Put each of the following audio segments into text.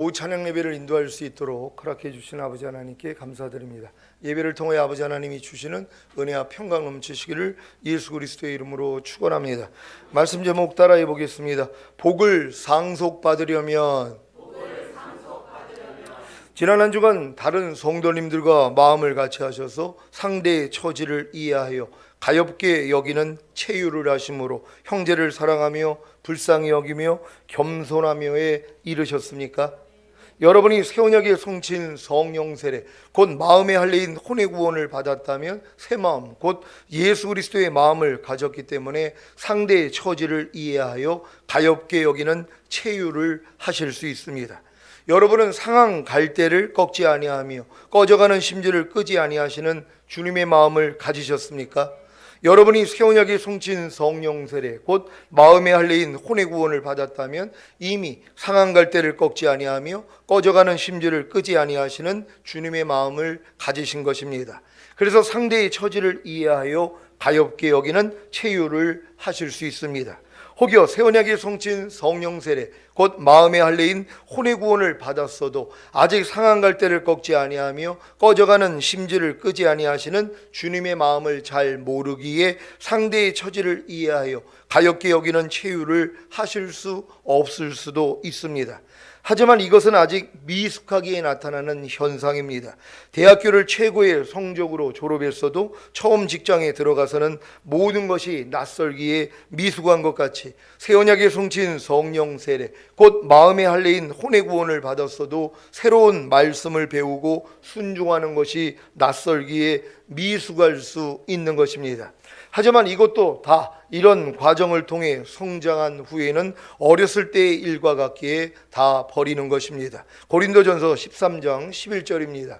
오후 찬양 예배를 인도할 수 있도록 허락해 주신 아버지 하나님께 감사드립니다. 예배를 통해 아버지 하나님이 주시는 은혜와 평강 넘치시기를 예수 그리스도의 이름으로 축원합니다. 말씀 제목 따라해 보겠습니다. 복을 상속받으려면. 지난 한 주간 다른 성도님들과 마음을 같이 하셔서 상대의 처지를 이해하여 가엾게 여기는 체유를 하심으로 형제를 사랑하며 불쌍히 여기며 겸손하며에 이르셨습니까? 여러분이 새 언약의 성친 성령 세례 곧 마음의 할례인 혼의 구원을 받았다면 새 마음 곧 예수 그리스도의 마음을 가졌기 때문에 상대의 처지를 이해하여 가엾게 여기는 체유를 하실 수 있습니다. 여러분은 상한 갈대를 꺾지 아니하며 꺼져가는 심지를 끄지 아니하시는 주님의 마음을 가지셨습니까? 여러분이 새 언약의 성친 성령 세례 곧 마음의 할례인 혼의 구원을 받았다면 이미 상한 갈대를 꺾지 아니하며 꺼져가는 심지를 끄지 아니하시는 주님의 마음을 가지신 것입니다. 그래서 상대의 처지를 이해하여 가엾게 여기는 체유를 하실 수 있습니다. 혹여 새 언약의 성친 성령 세례 곧 마음의 할례인 혼의 구원을 받았어도 아직 상한 갈대를 꺾지 아니하며 꺼져가는 심지를 끄지 아니하시는 주님의 마음을 잘 모르기에 상대의 처지를 이해하여 가엾게 여기는 체유를 하실 수 없을 수도 있습니다. 하지만 이것은 아직 미숙하게 나타나는 현상입니다. 대학교를 최고의 성적으로 졸업했어도 처음 직장에 들어가서는 모든 것이 낯설기에 미숙한 것 같이 새 언약의 성친 성령 세례 곧 마음의 할례인 혼의 구원을 받았어도 새로운 말씀을 배우고 순종하는 것이 낯설기에 미숙할 수 있는 것입니다. 하지만 이것도 다 이런 과정을 통해 성장한 후에는 어렸을 때의 일과 같기에 다 버리는 것입니다. 고린도전서 13장 11절입니다.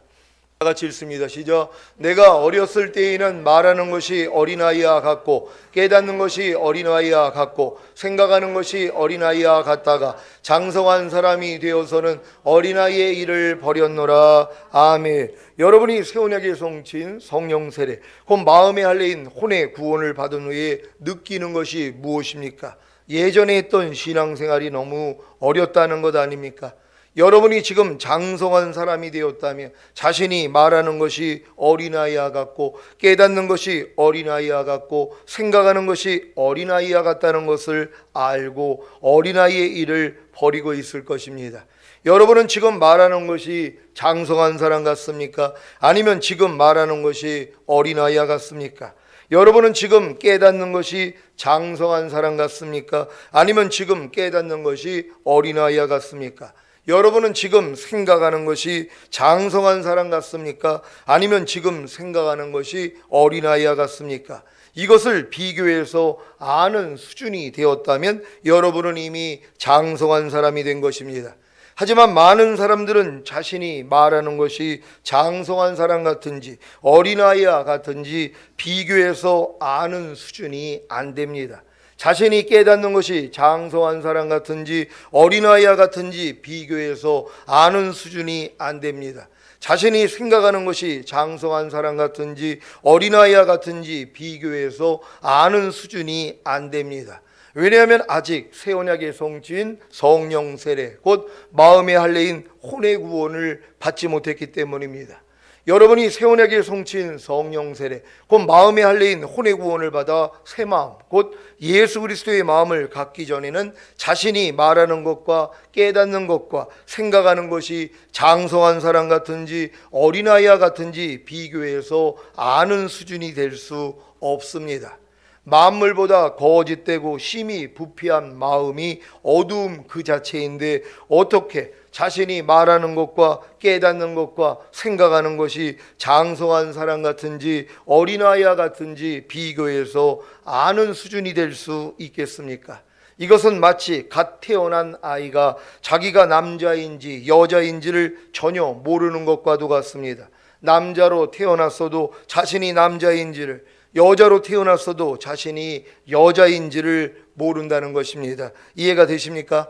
같이 읽습니다. 시작. 내가 어렸을 때에는 말하는 것이 어린아이와 같고 깨닫는 것이 어린아이와 같고 생각하는 것이 어린아이와 같다가 장성한 사람이 되어서는 어린아이의 일을 버렸노라. 아멘. 여러분이 새 언약의 성친 성령 세례 곧 마음의 할례인 혼의 구원을 받은 후에 느끼는 것이 무엇입니까? 예전에 했던 신앙생활이 너무 어렸다는 것 아닙니까? 여러분이 지금 장성한 사람이 되었다면 자신이 말하는 것이 어린아이와 같고 깨닫는 것이 어린아이와 같고 생각하는 것이 어린아이와 같다는 것을 알고 어린아이의 일을 버리고 있을 것입니다. 여러분은 지금 말하는 것이 장성한 사람 같습니까? 아니면 지금 말하는 것이 어린아이와 같습니까? 여러분은 지금 깨닫는 것이 장성한 사람 같습니까? 아니면 지금 깨닫는 것이 어린아이와 같습니까? 여러분은 지금 생각하는 것이 장성한 사람 같습니까? 아니면 지금 생각하는 것이 어린아이와 같습니까? 이것을 비교해서 아는 수준이 되었다면 여러분은 이미 장성한 사람이 된 것입니다. 하지만 많은 사람들은 자신이 말하는 것이 장성한 사람 같은지 어린아이와 같은지 비교해서 아는 수준이 안 됩니다. 자신이 깨닫는 것이 장성한 사람 같은지 어린아이와 같은지 비교해서 아는 수준이 안 됩니다. 자신이 생각하는 것이 장성한 사람 같은지 어린아이와 같은지 비교해서 아는 수준이 안 됩니다. 왜냐하면 아직 새 언약의 성친 성령 세례 곧 마음의 할례인 혼의 구원을 받지 못했기 때문입니다. 여러분이 새 언약의 성친 성령 세례 곧 마음의 할례인 혼의 구원을 받아 새 마음 곧 예수 그리스도의 마음을 갖기 전에는 자신이 말하는 것과 깨닫는 것과 생각하는 것이 장성한 사람 같은지 어린아이와 같은지 비교해서 아는 수준이 될 수 없습니다. 만물보다 거짓되고 심히 부패한 마음이 어두움 그 자체인데 어떻게 자신이 말하는 것과 깨닫는 것과 생각하는 것이 장성한 사람 같은지 어린아이와 같은지 비교해서 아는 수준이 될 수 있겠습니까? 이것은 마치 갓 태어난 아이가 자기가 남자인지 여자인지를 전혀 모르는 것과도 같습니다. 남자로 태어났어도 자신이 남자인지를 여자로 태어났어도 자신이 여자인지를 모른다는 것입니다. 이해가 되십니까?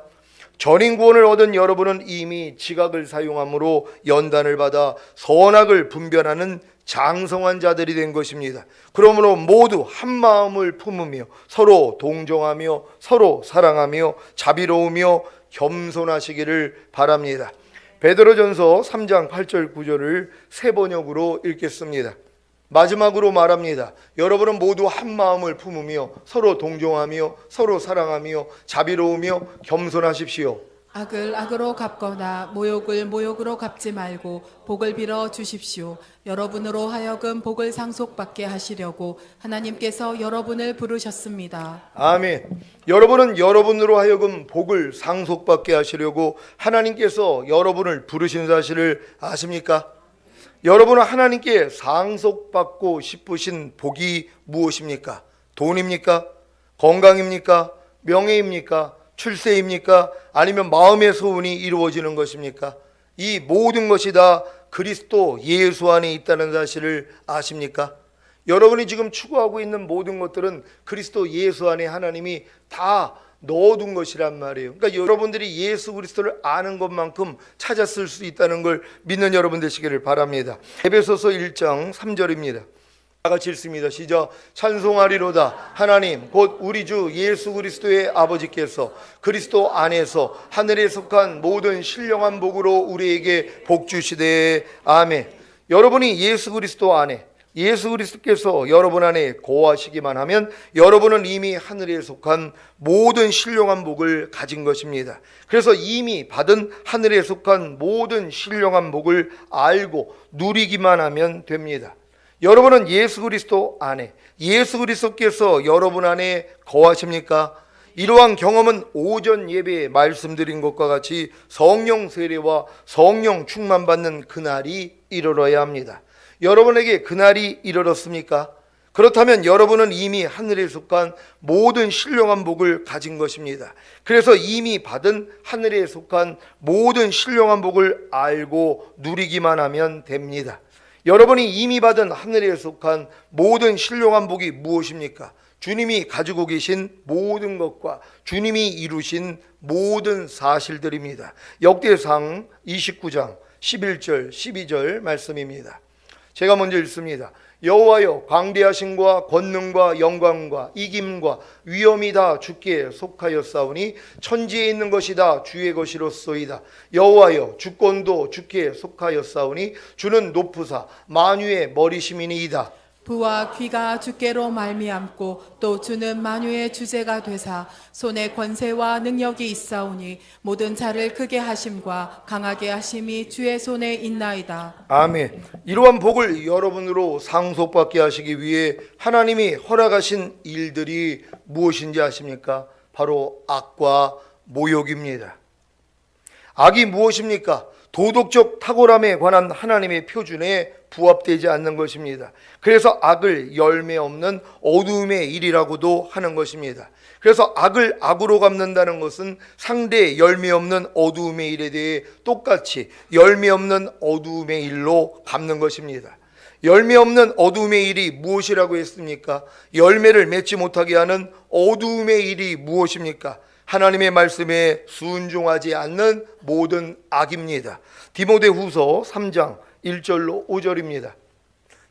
전인구원을 얻은 여러분은 이미 지각을 사용함으로 연단을 받아 선악을 분별하는 장성한 자들이 된 것입니다. 그러므로 모두 한 마음을 품으며 서로 동정하며 서로 사랑하며 자비로우며 겸손하시기를 바랍니다. 베드로전서 3장 8절 9절을 새 번역으로 읽겠습니다. 마지막으로 말합니다. 여러분은 모두 한 마음을 품으며 서로 동정하며 서로 사랑하며 자비로우며 겸손하십시오. 악을 악으로 갚거나 모욕을 모욕으로 갚지 말고 복을 빌어 주십시오. 여러분으로 하여금 복을 상속받게 하시려고 하나님께서 여러분을 부르셨습니다. 아멘. 여러분은 여러분으로 하여금 복을 상속받게 하시려고 하나님께서 여러분을 부르신 사실을 아십니까? 여러분은 하나님께 상속받고 싶으신 복이 무엇입니까? 돈입니까? 건강입니까? 명예입니까? 출세입니까? 아니면 마음의 소원이 이루어지는 것입니까? 이 모든 것이 다 그리스도 예수 안에 있다는 사실을 아십니까? 여러분이 지금 추구하고 있는 모든 것들은 그리스도 예수 안에 하나님이 다 넣어둔 것이란 말이에요. 그러니까 여러분들이 예수 그리스도를 아는 것만큼 찾았을 수 있다는 걸 믿는 여러분 되시기를 바랍니다. 에베소서 1장 3절입니다. 다 같이 읽습니다. 시작. 찬송하리로다. 하나님 곧 우리 주 예수 그리스도의 아버지께서 그리스도 안에서 하늘에 속한 모든 신령한 복으로 우리에게 복 주시되 아멘. 여러분이 예수 그리스도 안에, 예수 그리스도께서 여러분 안에 거하시기만 하면 여러분은 이미 하늘에 속한 모든 신령한 복을 가진 것입니다. 그래서 이미 받은 하늘에 속한 모든 신령한 복을 알고 누리기만 하면 됩니다. 여러분은 예수 그리스도 안에, 예수 그리스도께서 여러분 안에 거하십니까? 이러한 경험은 오전 예배에 말씀드린 것과 같이 성령 세례와 성령 충만받는 그날이 이르러야 합니다. 여러분에게 그날이 이르렀습니까? 그렇다면 여러분은 이미 하늘에 속한 모든 신령한 복을 가진 것입니다. 그래서 이미 받은 하늘에 속한 모든 신령한 복을 알고 누리기만 하면 됩니다. 여러분이 이미 받은 하늘에 속한 모든 신령한 복이 무엇입니까? 주님이 가지고 계신 모든 것과 주님이 이루신 모든 사실들입니다. 역대상 29장 11절 12절 말씀입니다. 제가 먼저 읽습니다. 여호와여 광대하심과 권능과 영광과 이김과 위엄이 다 주께 속하였사오니 천지에 있는 것이 다 주의 것이로소이다. 여호와여 주권도 주께 속하였사오니 주는 높으사 만유의 머리심이니이다. 부와 귀가 주께로 말미암고 또 주는 만유의 주제가 되사 손에 권세와 능력이 있사오니 모든 자를 크게 하심과 강하게 하심이 주의 손에 있나이다. 아멘. 이러한 복을 여러분으로 상속받게 하시기 위해 하나님이 허락하신 일들이 무엇인지 아십니까? 바로 악과 모욕입니다. 악이 무엇입니까? 도덕적 탁월함에 관한 하나님의 표준에 부합되지 않는 것입니다. 그래서 악을 열매 없는 어두움의 일이라고도 하는 것입니다. 그래서 악을 악으로 갚는다는 것은 상대의 열매 없는 어두움의 일에 대해 똑같이 열매 없는 어두움의 일로 갚는 것입니다. 열매 없는 어두움의 일이 무엇이라고 했습니까? 열매를 맺지 못하게 하는 어두움의 일이 무엇입니까? 하나님의 말씀에 순종하지 않는 모든 악입니다. 디모데후서 3장 1절로 5절입니다.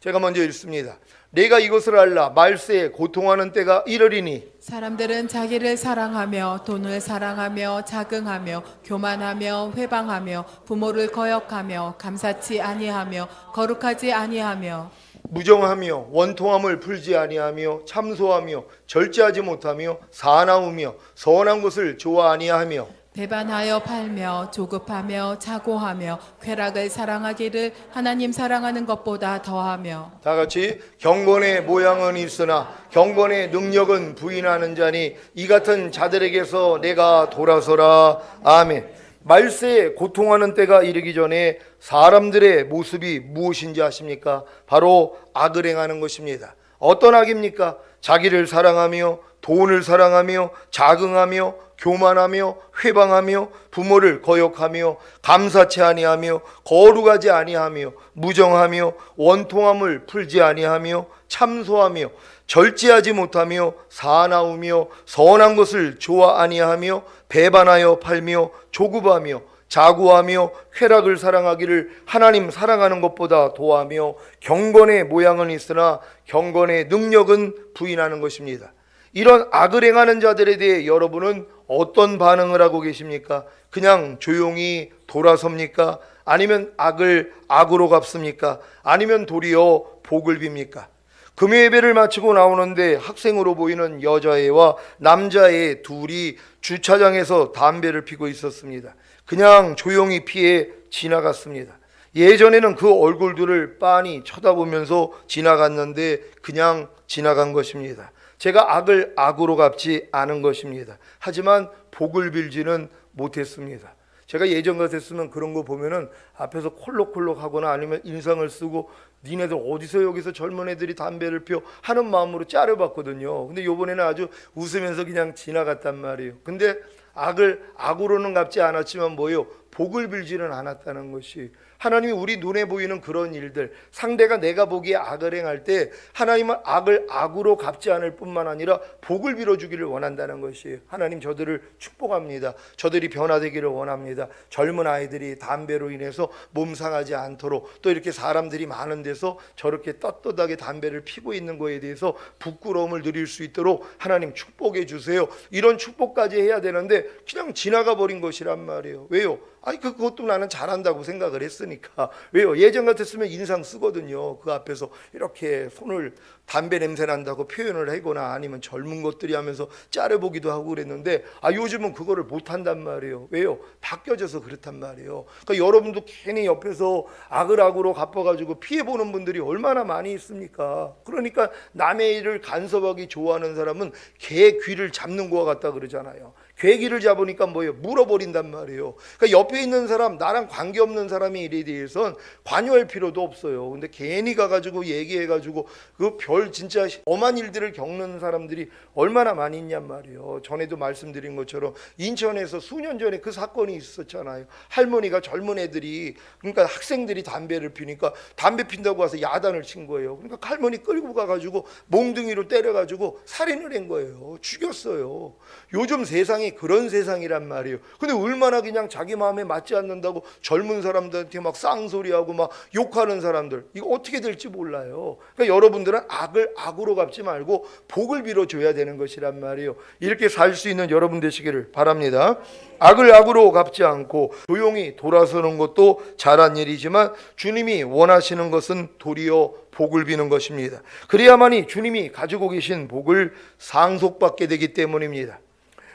제가 먼저 읽습니다. 내가 이것을 알라 말세에 고통하는 때가 이르리니 사람들은 자기를 사랑하며 돈을 사랑하며 자긍하며 교만하며 회방하며 부모를 거역하며 감사치 아니하며 거룩하지 아니하며 무정하며 원통함을 풀지 아니하며 참소하며 절제하지 못하며 사나우며 선한 것을 좋아 아니하며 배반하여 팔며 조급하며 자고하며 쾌락을 사랑하기를 하나님 사랑하는 것보다 더하며 다 같이 경건의 모양은 있으나 경건의 능력은 부인하는 자니 이 같은 자들에게서 내가 돌아서라. 아멘. 말세에 고통하는 때가 이르기 전에 사람들의 모습이 무엇인지 아십니까? 바로 악을 행하는 것입니다. 어떤 악입니까? 자기를 사랑하며 돈을 사랑하며 자긍하며 교만하며 회방하며 부모를 거역하며 감사치 아니하며 거룩하지 아니하며 무정하며 원통함을 풀지 아니하며 참소하며 절제하지 못하며 사나우며 선한 것을 좋아 아니하며 배반하여 팔며 조급하며 자고하며 쾌락을 사랑하기를 하나님 사랑하는 것보다 더하며 경건의 모양은 있으나 경건의 능력은 부인하는 것입니다. 이런 악을 행하는 자들에 대해 여러분은 어떤 반응을 하고 계십니까? 그냥 조용히 돌아섭니까? 아니면 악을 악으로 갚습니까? 아니면 도리어 복을 빕니까? 금요 예배를 마치고 나오는데 학생으로 보이는 여자애와 남자애 둘이 주차장에서 담배를 피고 있었습니다. 그냥 조용히 피해 지나갔습니다. 예전에는 그 얼굴들을 빤히 쳐다보면서 지나갔는데 그냥 지나간 것입니다. 제가 악을 악으로 갚지 않은 것입니다. 하지만 복을 빌지는 못했습니다. 제가 예전 같았으면 그런 거 보면은 앞에서 콜록콜록 하거나 아니면 인상을 쓰고 니네들 어디서 여기서 젊은 애들이 담배를 피워 하는 마음으로 짜려봤거든요. 근데 요번에는 아주 웃으면서 그냥 지나갔단 말이에요. 근데 악을 악으로는 갚지 않았지만 뭐예요? 복을 빌지는 않았다는 것이, 하나님이 우리 눈에 보이는 그런 일들, 상대가 내가 보기에 악을 행할 때 하나님은 악을 악으로 갚지 않을 뿐만 아니라 복을 빌어주기를 원한다는 것이에요. 하나님, 저들을 축복합니다. 저들이 변화되기를 원합니다. 젊은 아이들이 담배로 인해서 몸 상하지 않도록, 또 이렇게 사람들이 많은 데서 저렇게 떳떳하게 담배를 피고 있는 거에 대해서 부끄러움을 누릴 수 있도록 하나님 축복해 주세요. 이런 축복까지 해야 되는데 그냥 지나가 버린 것이란 말이에요. 왜요? 아니 그것도 나는 잘한다고 생각을 했으니까. 왜요? 예전 같았으면 인상 쓰거든요. 그 앞에서 이렇게 손을 담배 냄새 난다고 표현을 하거나 아니면 젊은 것들이 하면서 째려보기도 하고 그랬는데 요즘은 그거를 못한단 말이에요. 왜요? 바뀌어져서 그렇단 말이에요. 그러니까 여러분도 괜히 옆에서 악을 악으로 갚아가지고 피해보는 분들이 얼마나 많이 있습니까? 그러니까 남의 일을 간섭하기 좋아하는 사람은 개 귀를 잡는 거와 같다 그러잖아요. 괴기를 잡으니까 뭐예요? 물어버린단 말이에요. 그러니까 옆에 있는 사람, 나랑 관계없는 사람의 일에 대해서는 관여할 필요도 없어요. 근데 괜히 가가지고 얘기해가지고 그 별 진짜 엄한 일들을 겪는 사람들이 얼마나 많이 있냔 말이에요. 전에도 말씀드린 것처럼 인천에서 수년 전에 그 사건이 있었잖아요. 할머니가 젊은 애들이, 그러니까 학생들이 담배를 피니까 담배 핀다고 와서 야단을 친 거예요. 그러니까 할머니 끌고 가가지고 몽둥이로 때려가지고 살인을 한 거예요. 죽였어요. 요즘 세상이 그런 세상이란 말이에요. 근데 얼마나 그냥 자기 마음에 맞지 않는다고 젊은 사람들한테 막 쌍소리하고 막 욕하는 사람들, 이거 어떻게 될지 몰라요. 그러니까 여러분들은 악을 악으로 갚지 말고 복을 빌어줘야 되는 것이란 말이에요. 이렇게 살 수 있는 여러분 되시기를 바랍니다. 악을 악으로 갚지 않고 조용히 돌아서는 것도 잘한 일이지만 주님이 원하시는 것은 도리어 복을 비는 것입니다. 그래야만이 주님이 가지고 계신 복을 상속받게 되기 때문입니다.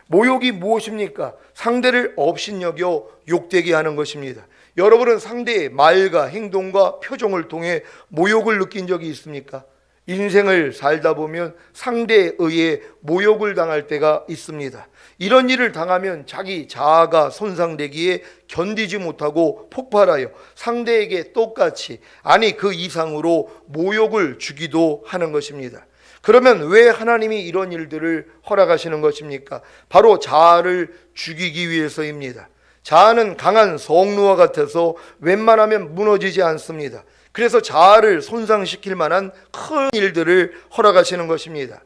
모욕이 무엇입니까? 상대를 업신여겨 욕되게 하는 것입니다. 여러분은 상대의 말과 행동과 표정을 통해 모욕을 느낀 적이 있습니까? 인생을 살다 보면 상대에 의해 모욕을 당할 때가 있습니다. 이런 일을 당하면 자기 자아가 손상되기에 견디지 못하고 폭발하여 상대에게 똑같이, 아니 그 이상으로 모욕을 주기도 하는 것입니다. 그러면 왜 하나님이 이런 일들을 허락하시는 것입니까? 바로 자아를 죽이기 위해서입니다. 자아는 강한 성루와 같아서 웬만하면 무너지지 않습니다. 그래서 자아를 손상시킬 만한 큰 일들을 허락하시는 것입니다.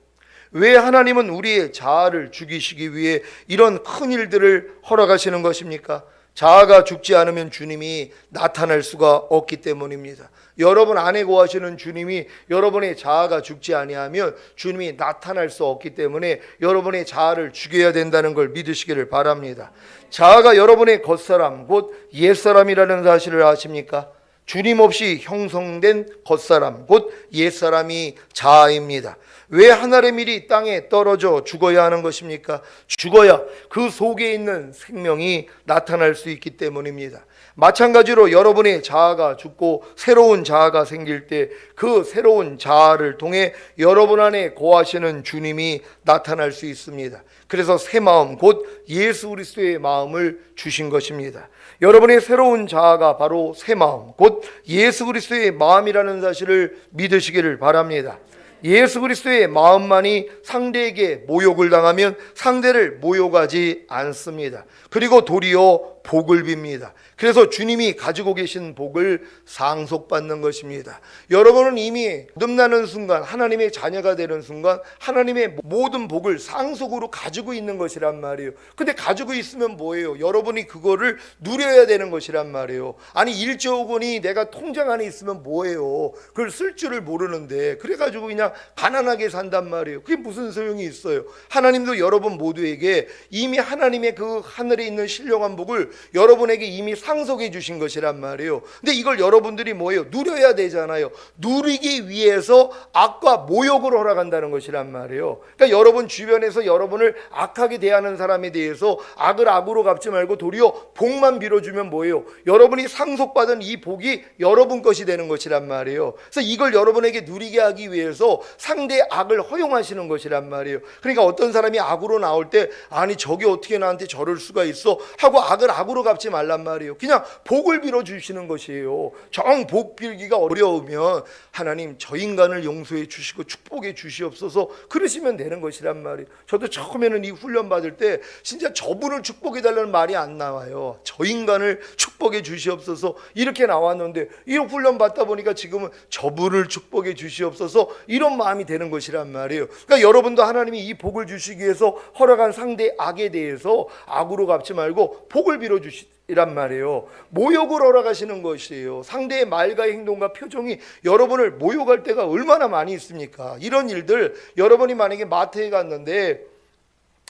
왜 하나님은 우리의 자아를 죽이시기 위해 이런 큰 일들을 허락하시는 것입니까? 자아가 죽지 않으면 주님이 나타날 수가 없기 때문입니다. 여러분 안에 거하시는 주님이 여러분의 자아가 죽지 아니하면 주님이 나타날 수 없기 때문에 여러분의 자아를 죽여야 된다는 걸 믿으시기를 바랍니다. 자아가 여러분의 겉사람, 곧 옛사람이라는 사실을 아십니까? 주님 없이 형성된 겉사람, 곧 옛사람이 자아입니다. 왜 하늘의 밀이 땅에 떨어져 죽어야 하는 것입니까? 죽어야 그 속에 있는 생명이 나타날 수 있기 때문입니다. 마찬가지로 여러분의 자아가 죽고 새로운 자아가 생길 때 그 새로운 자아를 통해 여러분 안에 거하시는 주님이 나타날 수 있습니다. 그래서 새 마음, 곧 예수 그리스도의 마음을 주신 것입니다. 여러분의 새로운 자아가 바로 새 마음, 곧 예수 그리스도의 마음이라는 사실을 믿으시기를 바랍니다. 예수 그리스도의 마음만이 상대에게 모욕을 당하면 상대를 모욕하지 않습니다. 그리고 도리어 복을 빕니다. 그래서 주님이 가지고 계신 복을 상속받는 것입니다. 여러분은 이미 거듭나는 순간, 하나님의 자녀가 되는 순간 하나님의 모든 복을 상속으로 가지고 있는 것이란 말이에요. 근데 가지고 있으면 뭐예요? 여러분이 그거를 누려야 되는 것이란 말이에요. 아니 1조 원이 내가 통장 안에 있으면 뭐예요? 그걸 쓸 줄을 모르는데 그래가지고 그냥 가난하게 산단 말이에요. 그게 무슨 소용이 있어요? 하나님도 여러분 모두에게 이미 하나님의 그 하늘에 있는 신령한 복을 여러분에게 이미 상속해 주신 것이란 말이에요. 근데 이걸 여러분들이 뭐예요? 누려야 되잖아요. 누리기 위해서 악과 모욕을 허락한다는 것이란 말이에요. 그러니까 여러분 주변에서 여러분을 악하게 대하는 사람에 대해서 악을 악으로 갚지 말고 도리어 복만 빌어주면 뭐예요? 여러분이 상속받은 이 복이 여러분 것이 되는 것이란 말이에요. 그래서 이걸 여러분에게 누리게 하기 위해서 상대의 악을 허용하시는 것이란 말이에요. 그러니까 어떤 사람이 악으로 나올 때 아니 저게 어떻게 나한테 저럴 수가 있어 하고 악을 악으로 갚지 말란 말이에요. 그냥 복을 빌어주시는 것이에요. 정 복 빌기가 어려우면 하나님 저 인간을 용서해 주시고 축복해 주시옵소서 그러시면 되는 것이란 말이에요. 저도 처음에는 이 훈련 받을 때 진짜 저분을 축복해 달라는 말이 안 나와요. 저 인간을 축복해 주시옵소서 이렇게 나왔는데 이 훈련 받다 보니까 지금은 저분을 축복해 주시옵소서 이런 마음이 되는 것이란 말이에요. 그러니까 여러분도 하나님이 이 복을 주시기 위해서 허락한 상대의 악에 대해서 악으로 갚지 말고 복을 빌어 주시란 말이에요. 모욕을 허락하시는 것이에요. 상대의 말과 행동과 표정이 여러분을 모욕할 때가 얼마나 많이 있습니까? 이런 일들 여러분이 만약에 마트에 갔는데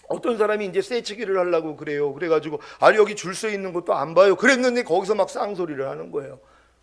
어떤 사람이 이제 쇠치기를 하려고 그래요. 그래가지고 여기 줄 서 있는 것도 안 봐요. 그랬는데 거기서 막 쌍소리를 하는 거예요.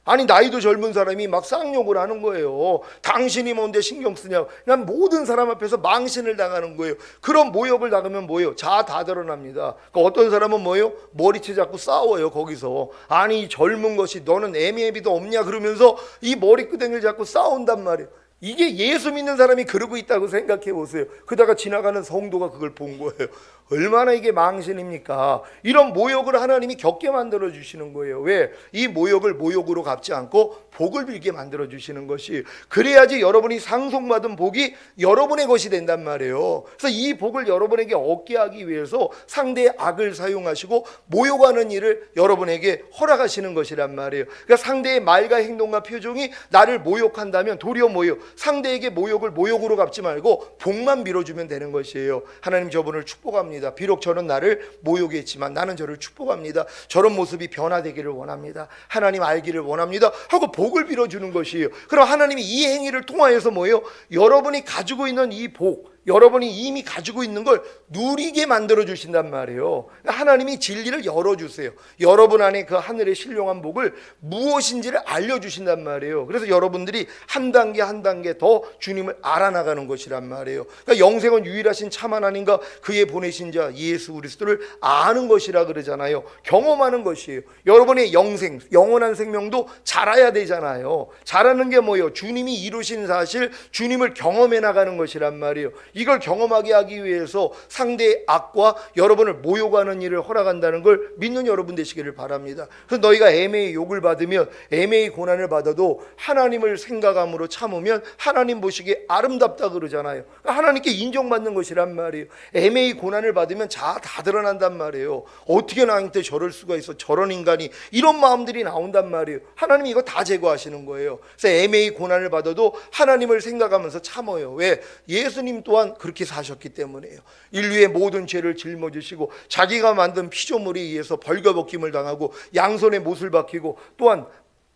아니 나이도 젊은 사람이 막 쌍욕을 하는 거예요. 당신이 뭔데 신경 쓰냐고. 그냥 모든 사람 앞에서 망신을 당하는 거예요. 그런 모욕을 당하면 뭐예요? 자 다 드러납니다. 그러니까 어떤 사람은 뭐예요? 머리채 잡고 싸워요. 거기서 아니 젊은 것이 너는 애미애비도 없냐 그러면서 이 머리끄댕이를 잡고 싸운단 말이에요. 이게 예수 믿는 사람이 그러고 있다고 생각해 보세요. 그러다가 지나가는 성도가 그걸 본 거예요. 얼마나 이게 망신입니까? 이런 모욕을 하나님이 겪게 만들어 주시는 거예요. 왜? 이 모욕을 모욕으로 갚지 않고 복을 빌게 만들어 주시는 것이, 그래야지 여러분이 상속받은 복이 여러분의 것이 된단 말이에요. 그래서 이 복을 여러분에게 얻게 하기 위해서 상대의 악을 사용하시고 모욕하는 일을 여러분에게 허락하시는 것이란 말이에요. 그러니까 상대의 말과 행동과 표정이 나를 모욕한다면 도리어 뭐예요? 상대에게 모욕을 모욕으로 갚지 말고 복만 빌어주면 되는 것이에요. 하나님 저분을 축복합니다. 비록 저는 나를 모욕했지만 나는 저를 축복합니다. 저런 모습이 변화되기를 원합니다. 하나님 알기를 원합니다 하고 복을 빌어주는 것이에요. 그럼 하나님이 이 행위를 통하여서 뭐예요? 여러분이 가지고 있는 이 복, 여러분이 이미 가지고 있는 걸 누리게 만들어 주신단 말이에요. 하나님이 진리를 열어주세요. 여러분 안에 그 하늘의 신령한 복을 무엇인지를 알려주신단 말이에요. 그래서 여러분들이 한 단계 한 단계 더 주님을 알아나가는 것이란 말이에요. 그러니까 영생은 유일하신 참 하나님과 그의 보내신 자 예수 그리스도를 아는 것이라 그러잖아요. 경험하는 것이에요. 여러분의 영생, 영원한 생명도 자라야 되잖아요. 자라는 게 뭐예요? 주님이 이루신 사실, 주님을 경험해 나가는 것이란 말이에요. 이걸 경험하게 하기 위해서 상대의 악과 여러분을 모욕하는 일을 허락한다는 걸 믿는 여러분 되시기를 바랍니다. 그래서 너희가 애매히 욕을 받으면, 애매히 고난을 받아도 하나님을 생각함으로 참으면 하나님 보시기에 아름답다 그러잖아요. 하나님께 인정받는 것이란 말이에요. 애매히 고난을 받으면 다 드러난단 말이에요. 어떻게 나한테 저럴 수가 있어, 저런 인간이, 이런 마음들이 나온단 말이에요. 하나님이 이거 다 제거하시는 거예요. 그래서 애매히 고난을 받아도 하나님을 생각하면서 참아요. 왜? 예수님 또한 그렇게 사셨기 때문에요. 인류의 모든 죄를 짊어지시고 자기가 만든 피조물에 의해서 벌거벗김을 당하고 양손에 못을 박히고 또한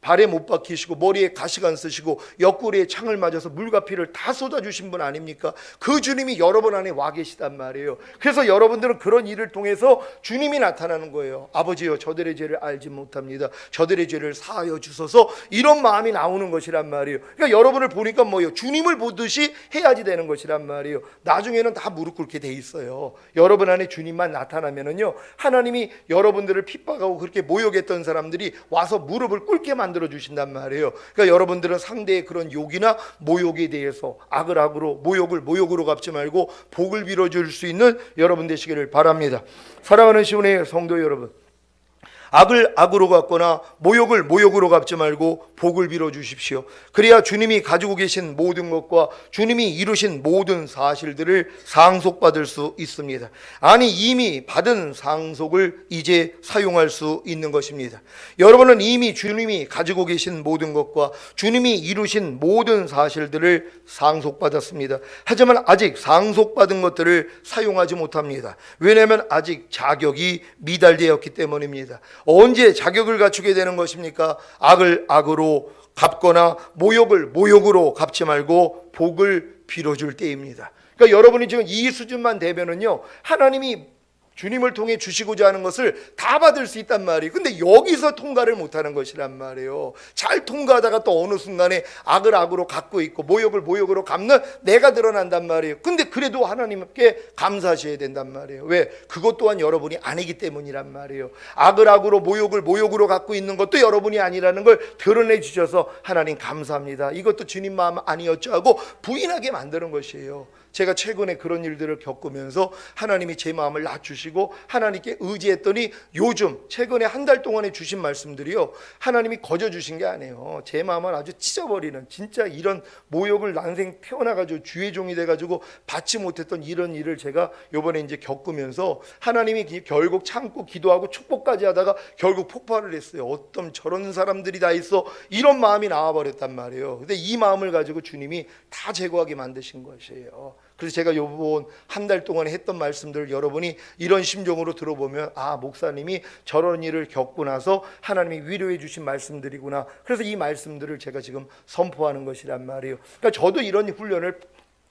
발에 못 박히시고 머리에 가시가 안 쓰시고 옆구리에 창을 맞아서 물과 피를 다 쏟아주신 분 아닙니까? 그 주님이 여러분 안에 와 계시단 말이에요. 그래서 여러분들은 그런 일을 통해서 주님이 나타나는 거예요. 아버지여 저들의 죄를 알지 못합니다. 저들의 죄를 사하여 주소서, 이런 마음이 나오는 것이란 말이에요. 그러니까 여러분을 보니까 뭐예요? 주님을 보듯이 해야지 되는 것이란 말이에요. 나중에는 다 무릎 꿇게 돼 있어요. 여러분 안에 주님만 나타나면은요, 하나님이 여러분들을 핍박하고 그렇게 모욕했던 사람들이 와서 무릎을 꿇게 만들어 주신단 말이에요. 그러니까 여러분들은 상대의 그런 욕이나 모욕에 대해서 악을 악으로, 모욕을 모욕으로 갚지 말고 복을 빌어줄 수 있는 여러분 되시기를 바랍니다. 사랑하는 시온의 성도 여러분, 악을 악으로 갚거나 모욕을 모욕으로 갚지 말고 복을 빌어 주십시오. 그래야 주님이 가지고 계신 모든 것과 주님이 이루신 모든 사실들을 상속받을 수 있습니다. 아니, 이미 받은 상속을 이제 사용할 수 있는 것입니다. 여러분은 이미 주님이 가지고 계신 모든 것과 주님이 이루신 모든 사실들을 상속받았습니다. 하지만 아직 상속받은 것들을 사용하지 못합니다. 왜냐하면 아직 자격이 미달되었기 때문입니다. 언제 자격을 갖추게 되는 것입니까? 악을 악으로 갚거나 모욕을 모욕으로 갚지 말고 복을 빌어줄 때입니다. 그러니까 여러분이 지금 이 수준만 되면은요, 하나님이 주님을 통해 주시고자 하는 것을 다 받을 수 있단 말이에요. 근데 여기서 통과를 못하는 것이란 말이에요. 잘 통과하다가 또 어느 순간에 악을 악으로 갚고 있고 모욕을 모욕으로 갚는 내가 드러난단 말이에요. 근데 그래도 하나님께 감사하셔야 된단 말이에요. 왜? 그것 또한 여러분이 아니기 때문이란 말이에요. 악을 악으로 모욕을 모욕으로 갚고 있는 것도 여러분이 아니라는 걸 드러내 주셔서 하나님 감사합니다. 이것도 주님 마음 아니었죠 하고 부인하게 만드는 것이에요. 제가 최근에 그런 일들을 겪으면서 하나님이 제 마음을 낮추시고 하나님께 의지했더니 요즘 최근에 한 달 동안에 주신 말씀들이요, 하나님이 거저 주신 게 아니에요. 제 마음을 아주 찢어버리는, 진짜 이런 모욕을 난생 태어나가지고 주의 종이 돼가지고 받지 못했던 이런 일을 제가 요번에 이제 겪으면서 하나님이 결국 참고 기도하고 축복까지 하다가 결국 폭발을 했어요. 어떤 저런 사람들이 다 있어, 이런 마음이 나와버렸단 말이에요. 근데 이 마음을 가지고 주님이 다 제거하게 만드신 것이에요. 그래서 제가 요번 한 달 동안에 했던 말씀들을 여러분이 이런 심정으로 들어보면, 아, 목사님이 저런 일을 겪고 나서 하나님이 위로해 주신 말씀들이구나. 그래서 이 말씀들을 제가 지금 선포하는 것이란 말이에요. 그러니까 저도 이런 훈련을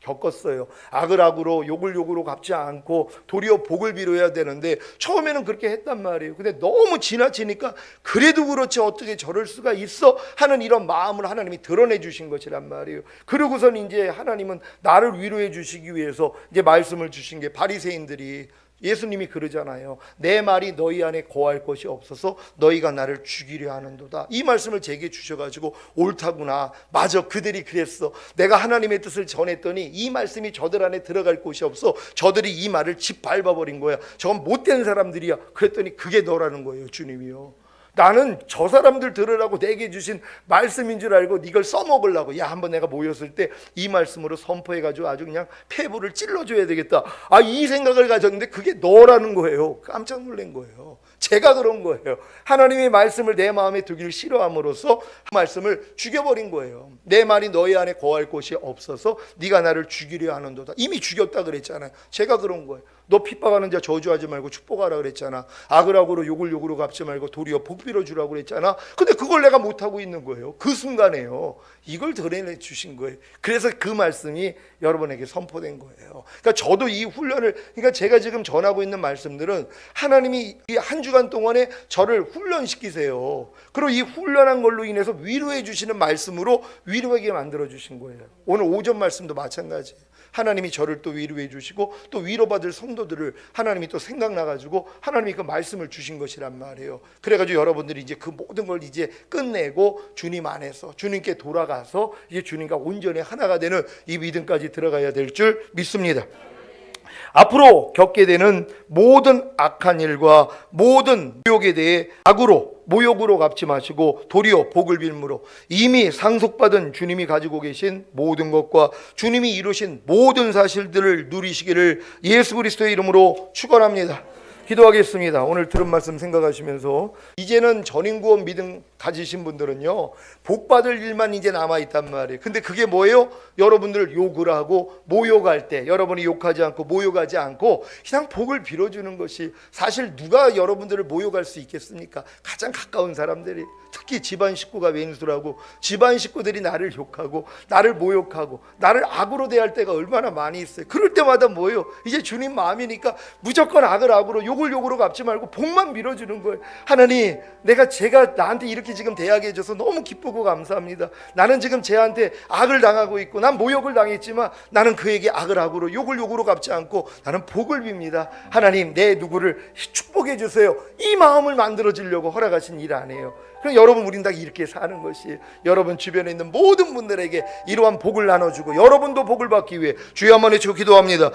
겪었어요. 악을 악으로 욕을 욕으로 갚지 않고 도리어 복을 빌어야 되는데 처음에는 그렇게 했단 말이에요. 근데 너무 지나치니까 그래도 그렇지 어떻게 저럴 수가 있어 하는 이런 마음을 하나님이 드러내 주신 것이란 말이에요. 그러고선 이제 하나님은 나를 위로해 주시기 위해서 이제 말씀을 주신 게, 바리새인들이, 예수님이 그러잖아요. 내 말이 너희 안에 거할 것이 없어서 너희가 나를 죽이려 하는도다. 이 말씀을 제게 주셔가지고 옳다구나, 맞아, 그들이 그랬어. 내가 하나님의 뜻을 전했더니 이 말씀이 저들 안에 들어갈 곳이 없어 저들이 이 말을 짓밟아버린 거야. 저건 못된 사람들이야. 그랬더니 그게 너라는 거예요. 주님이요, 나는 저 사람들 들으라고 내게 주신 말씀인 줄 알고 이걸 써먹으려고, 야, 한번 내가 모였을 때 이 말씀으로 선포해가지고 아주 그냥 폐부를 찔러줘야 되겠다, 아, 이 생각을 가졌는데 그게 너라는 거예요. 깜짝 놀란 거예요. 제가 그런 거예요. 하나님의 말씀을 내 마음에 두기를 싫어함으로써 말씀을 죽여버린 거예요. 내 말이 너희 안에 거할 곳이 없어서 네가 나를 죽이려 하는도다. 이미 죽였다 그랬잖아요. 제가 그런 거예요. 너 핍박하는 자 저주하지 말고 축복하라 그랬잖아. 악을 악으로 욕을 욕으로 갚지 말고 도리어 복 빌어주라고 그랬잖아. 근데 그걸 내가 못하고 있는 거예요. 그 순간에요. 이걸 드러내 주신 거예요. 그래서 그 말씀이 여러분에게 선포된 거예요. 그러니까 저도 이 훈련을, 그러니까 제가 지금 전하고 있는 말씀들은 하나님이 이 한 주간 동안에 저를 훈련시키세요. 그리고 이 훈련한 걸로 인해서 위로해 주시는 말씀으로 위로하게 만들어 주신 거예요. 오늘 오전 말씀도 마찬가지예요. 하나님이 저를 또 위로해 주시고 또 위로받을 성도들을 하나님이 또 생각나가지고 하나님이 그 말씀을 주신 것이란 말이에요. 그래가지고 여러분들이 이제 그 모든 걸 이제 끝내고 주님 안에서 주님께 돌아가서 이제 주님과 온전히 하나가 되는 이 믿음까지 들어가야 될 줄 믿습니다. 앞으로 겪게 되는 모든 악한 일과 모든 모욕에 대해 악으로 모욕으로 갚지 마시고 도리어 복을 빌므로 이미 상속받은 주님이 가지고 계신 모든 것과 주님이 이루신 모든 사실들을 누리시기를 예수 그리스도의 이름으로 축원합니다. 기도하겠습니다. 오늘 들은 말씀 생각하시면서 이제는 전인구원 믿음 가지신 분들은요, 복받을 일만 이제 남아있단 말이에요. 근데 그게 뭐예요? 여러분들 욕을 하고 모욕할 때 여러분이 욕하지 않고 모욕하지 않고 그냥 복을 빌어주는 것이, 사실 누가 여러분들을 모욕할 수 있겠습니까? 가장 가까운 사람들이, 특히 집안 식구가 왼수라고 집안 식구들이 나를 욕하고 나를 모욕하고 나를 악으로 대할 때가 얼마나 많이 있어요. 그럴 때마다 뭐예요? 이제 주님 마음이니까 무조건 악을 악으로 욕을 욕으로 갚지 말고 복만 빌어주는 거예요. 하나님, 제가 나한테 이렇게 지금 대하게 해줘서 너무 기쁘고 감사합니다. 나는 지금 쟤한테 악을 당하고 있고 난 모욕을 당했지만 나는 그에게 악을 악으로 욕을 욕으로 갚지 않고 나는 복을 빕니다. 하나님, 내 누구를 축복해 주세요. 이 마음을 만들어지려고 허락하신 일 아니에요. 그럼 여러분, 우린 다 이렇게 사는 것이, 여러분 주변에 있는 모든 분들에게 이러한 복을 나눠주고 여러분도 복을 받기 위해 주여 한번 외치고 기도합니다.